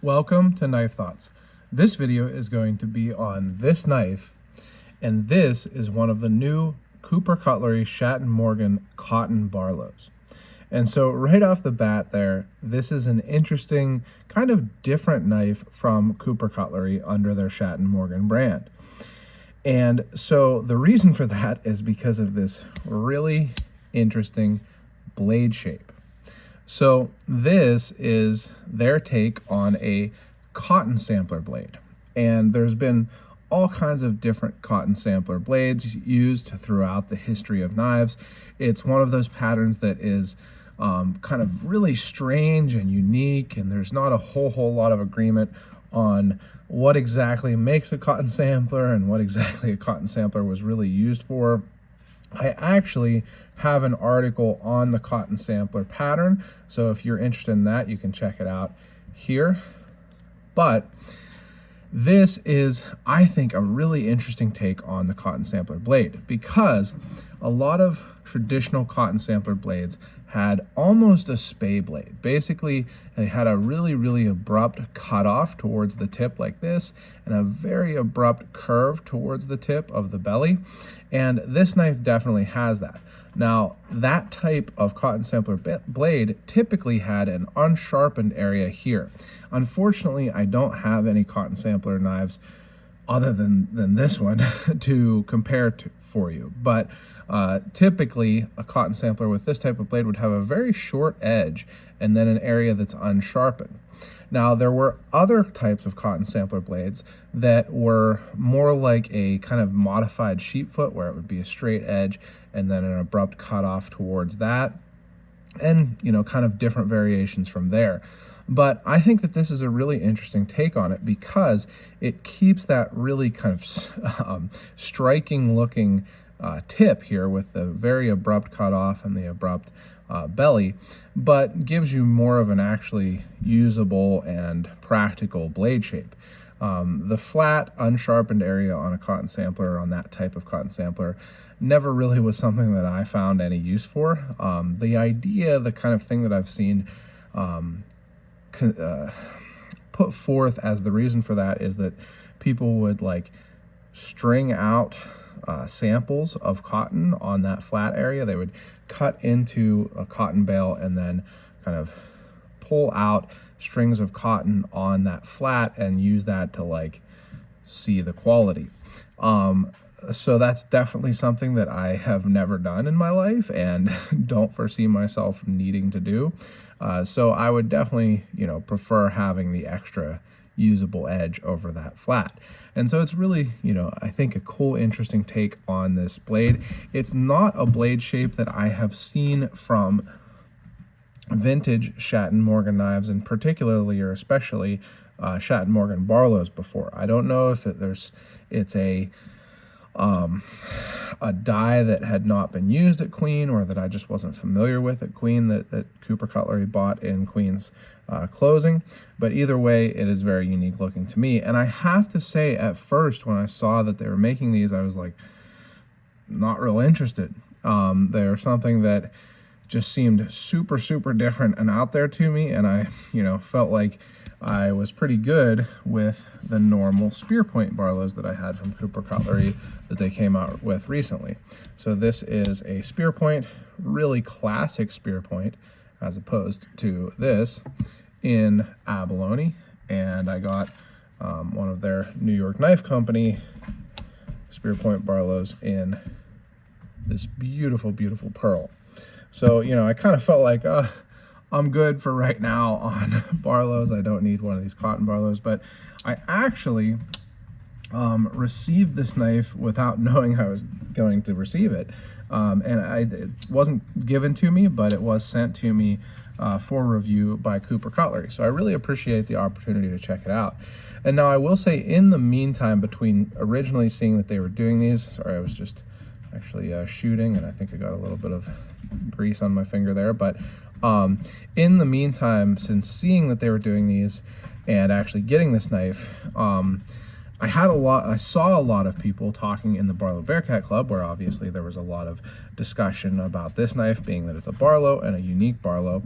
Welcome to Knife Thoughts. This video is going to be on this knife, and this is one of the new Cooper Cutlery Schatt & Morgan cotton Barlows. And so right off the bat there, this is an interesting, kind of different knife from Cooper Cutlery under their Schatt & Morgan brand. And so the reason for that is because of this really interesting blade shape. So this is their take on a cotton sampler blade. And there's been all kinds of different cotton sampler blades used throughout the history of knives. It's one of those patterns that is kind of really strange and unique, and there's not a whole lot of agreement on what exactly makes a cotton sampler and what exactly a cotton sampler was really used for. I actually have an article on the cotton sampler pattern, so if you're interested in that, you can check it out here. But this is, I think, a really interesting take on the cotton sampler blade, because a lot of traditional cotton sampler blades had almost a spay blade. Basically, they had a really abrupt cutoff towards the tip like this, and a very abrupt curve towards the tip of the belly. And this knife definitely has that. Now, that type of cotton sampler blade typically had an unsharpened area here. Unfortunately, I don't have any cotton sampler knives other than this one to compare to for you. But typically, a cotton sampler with this type of blade would have a very short edge and then an area that's unsharpened. Now, there were other types of cotton sampler blades that were more like a kind of modified sheepfoot, where it would be a straight edge and then an abrupt cutoff towards that, and kind of different variations from there. But I think that this is a really interesting take on it, because it keeps that really kind of striking looking tip here with the very abrupt cutoff and the abrupt belly, but gives you more of an actually usable and practical blade shape. The flat, unsharpened area on a cotton sampler, on that type of cotton sampler, never really was something that I found any use for. The idea, the kind of thing that I've seen put forth as the reason for that is that people would like string out samples of cotton on that flat area. They would cut into a cotton bale and then kind of pull out strings of cotton on that flat and use that to like see the quality. So that's definitely something that I have never done in my life and don't foresee myself needing to do. So I would definitely, prefer having the extra usable edge over that flat. And so it's really, I think a cool, interesting take on this blade. It's not a blade shape that I have seen from vintage Schatt & Morgan knives, and particularly or especially Schatt & Morgan Barlows before. I don't know if it's a die that had not been used at Queen, or that I just wasn't familiar with at Queen, that Cooper Cutlery bought in Queen's closing. But either way, it is very unique looking to me. And I have to say, at first, when I saw that they were making these, I was like, not real interested. They're something that just seemed super different and out there to me, and I felt like I was pretty good with the normal spear point Barlows that I had from Cooper Cutlery that they came out with recently. So this is a spear point, really classic spear point, as opposed to this in abalone. And I got one of their New York Knife Company spear point Barlows in this beautiful pearl. So, I kind of felt like, I'm good for right now on Barlows. I don't need one of these cotton Barlows. But I actually received this knife without knowing I was going to receive it. It wasn't given to me, but it was sent to me for review by Cooper Cutlery. So I really appreciate the opportunity to check it out. And now I will say, in the meantime, between originally seeing that they were doing these, sorry, I was just actually shooting, and I think I got a little bit of grease on my finger there, but in the meantime, since seeing that they were doing these and actually getting this knife, I saw a lot of people talking in the Barlow Bearcat Club, where obviously there was a lot of discussion about this knife, being that it's a Barlow and a unique Barlow,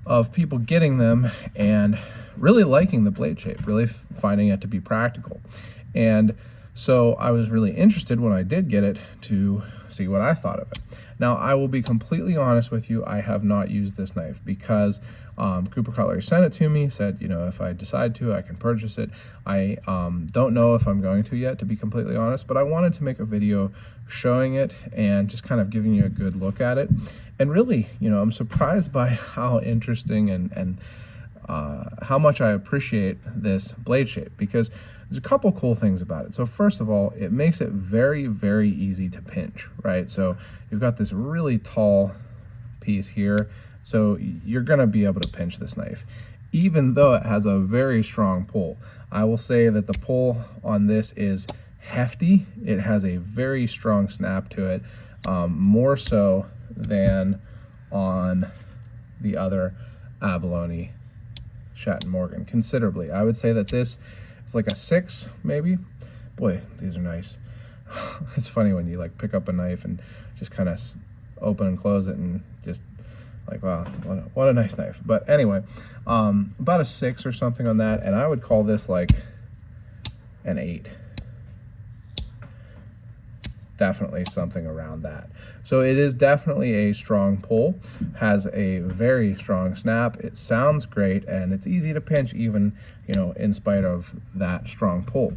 of people getting them and really liking the blade shape, really finding it to be practical. And so I was really interested when I did get it to see what I thought of it. Now, I will be completely honest with you, I have not used this knife because Cooper Cutlery sent it to me, said, you know, if I decide to, I can purchase it. I don't know if I'm going to yet, to be completely honest, but I wanted to make a video showing it and just kind of giving you a good look at it. And really, you know, I'm surprised by how interesting and how much I appreciate this blade shape, because there's a couple cool things about it. So first of all, it makes it very, very easy to pinch, right? So you've got this really tall piece here, so you're gonna be able to pinch this knife, even though it has a very strong pull. I will say that the pull on this is hefty. It has a very strong snap to it, more so than on the other abalone Schatt & Morgan, considerably. I would say that this is like a 6, maybe. Boy, these are nice. It's funny when you like pick up a knife and just kind of open and close it and just like, wow, what a nice knife. But anyway, about a 6 or something on that, and I would call this like an 8. Definitely something around that. So it is definitely a strong pull, has a very strong snap. It sounds great, and it's easy to pinch even, you know, in spite of that strong pull.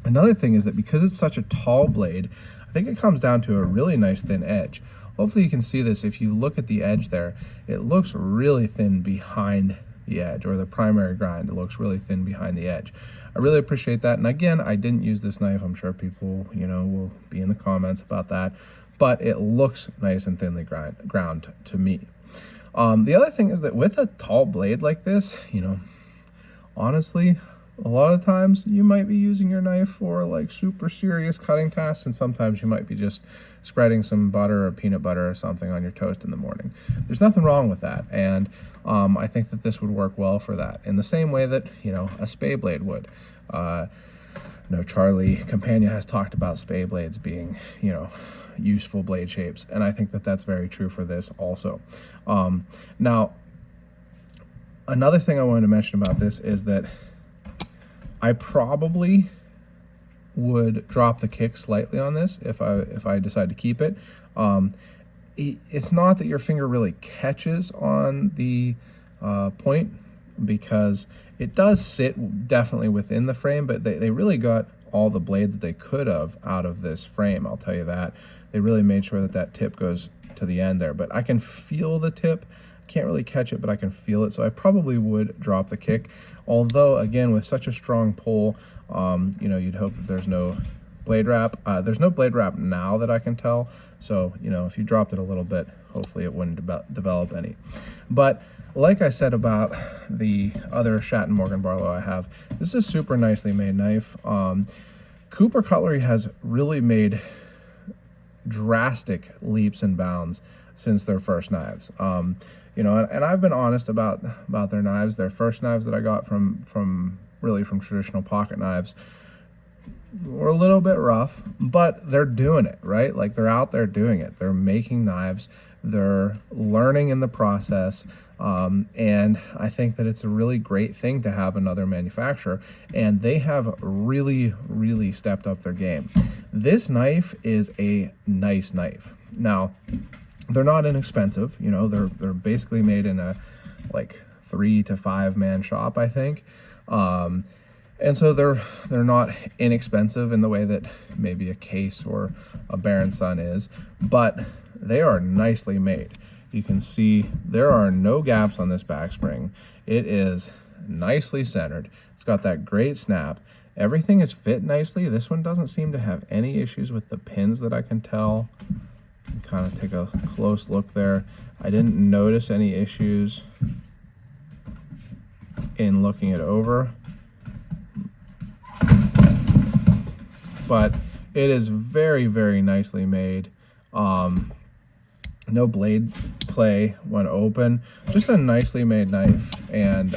Another thing is that because it's such a tall blade, I think it comes down to a really nice thin edge. Hopefully you can see this. If you look at the edge there, it looks really thin behind the edge, or the primary grind, it looks really thin behind the edge. I really appreciate that. And again, I didn't use this knife. I'm sure people, you know, will be in the comments about that, but it looks nice and thinly ground to me. The other thing is that with a tall blade like this, you know, honestly, a lot of times you might be using your knife for like super serious cutting tasks, and sometimes you might be just spreading some butter or peanut butter or something on your toast in the morning. There's nothing wrong with that, and I think that this would work well for that, in the same way that, you know, a spay blade would. You know, Charlie Campagna has talked about spay blades being, you know, useful blade shapes, and I think that that's very true for this also. Now, another thing I wanted to mention about this is that I probably would drop the kick slightly on this if I decide to keep it. It's not that your finger really catches on the point, because it does sit definitely within the frame, but they really got all the blade that they could have out of this frame, I'll tell you that. They really made sure that that tip goes to the end there, but I can feel the tip. Can't really catch it, but I can feel it, so I probably would drop the kick. Although, again, with such a strong pull, you know, you'd hope that there's no blade wrap. There's no blade wrap now that I can tell, so, you know, if you dropped it a little bit, hopefully it wouldn't develop any. But like I said about the other Schatt & Morgan Barlow I have, this is a super nicely made knife. Cooper Cutlery has really made drastic leaps and bounds since their first knives. You know, and I've been honest about their knives. Their first knives that I got from traditional pocket knives were a little bit rough, but they're doing it, right? Like, they're out there doing it. They're making knives. They're learning in the process. And I think that it's a really great thing to have another manufacturer, and they have really, really stepped up their game. This knife is a nice knife. Now, they're not inexpensive, you know, they're basically made in a like 3 to 5 man shop, I think. And so they're not inexpensive in the way that maybe a Case or a Baron Sun is, but they are nicely made. You can see there are no gaps on this back spring. It is nicely centered. It's got that great snap. Everything is fit nicely. This one doesn't seem to have any issues with the pins that I can tell. Kind of take a close look there. I didn't notice any issues in looking it over, but it is very, very nicely made. No blade play when open, just a nicely made knife. And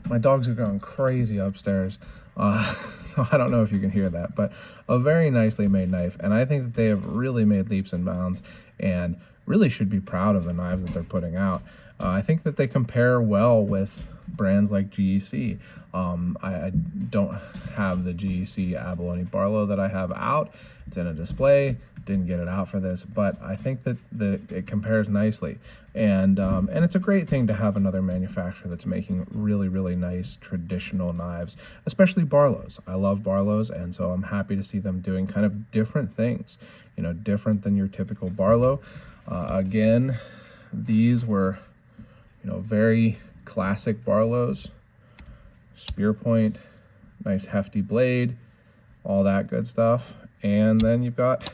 my dogs are going crazy upstairs, so I don't know if you can hear that, but a very nicely made knife. And I think that they have really made leaps and bounds, and really should be proud of the knives that they're putting out. I think that they compare well with brands like GEC. I don't have the GEC abalone Barlow that I have out. It's in a display. Didn't get it out for this, but I think that it compares nicely, and it's a great thing to have another manufacturer that's making really, really nice traditional knives, especially Barlows. I love Barlows, and so I'm happy to see them doing kind of different things, different than your typical Barlow. Again, these were, very classic Barlows, spear point, nice hefty blade, all that good stuff, and then you've got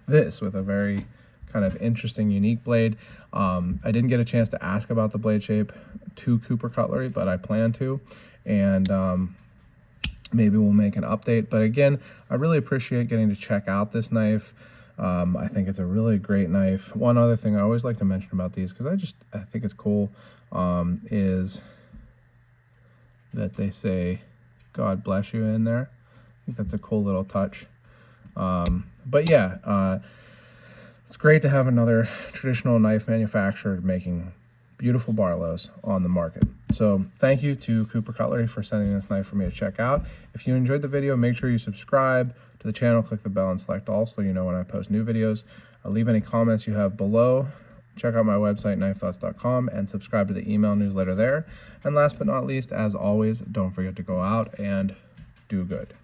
this with a very kind of interesting, unique blade. I didn't get a chance to ask about the blade shape to Cooper Cutlery, but I plan to, and maybe we'll make an update. But again, I really appreciate getting to check out this knife. I think it's a really great knife. One other thing I always like to mention about these, because I think it's cool, is that they say "God bless you" in there. I think that's a cool little touch. But yeah, it's great to have another traditional knife manufacturer making beautiful Barlows on the market. So thank you to Cooper Cutlery for sending this knife for me to check out. If you enjoyed the video, make sure you subscribe to the channel, click the bell, and select all so you know when I post new videos. Leave any comments you have below. Check out my website, knifethoughts.com, and subscribe to the email newsletter there. And last but not least, as always, don't forget to go out and do good.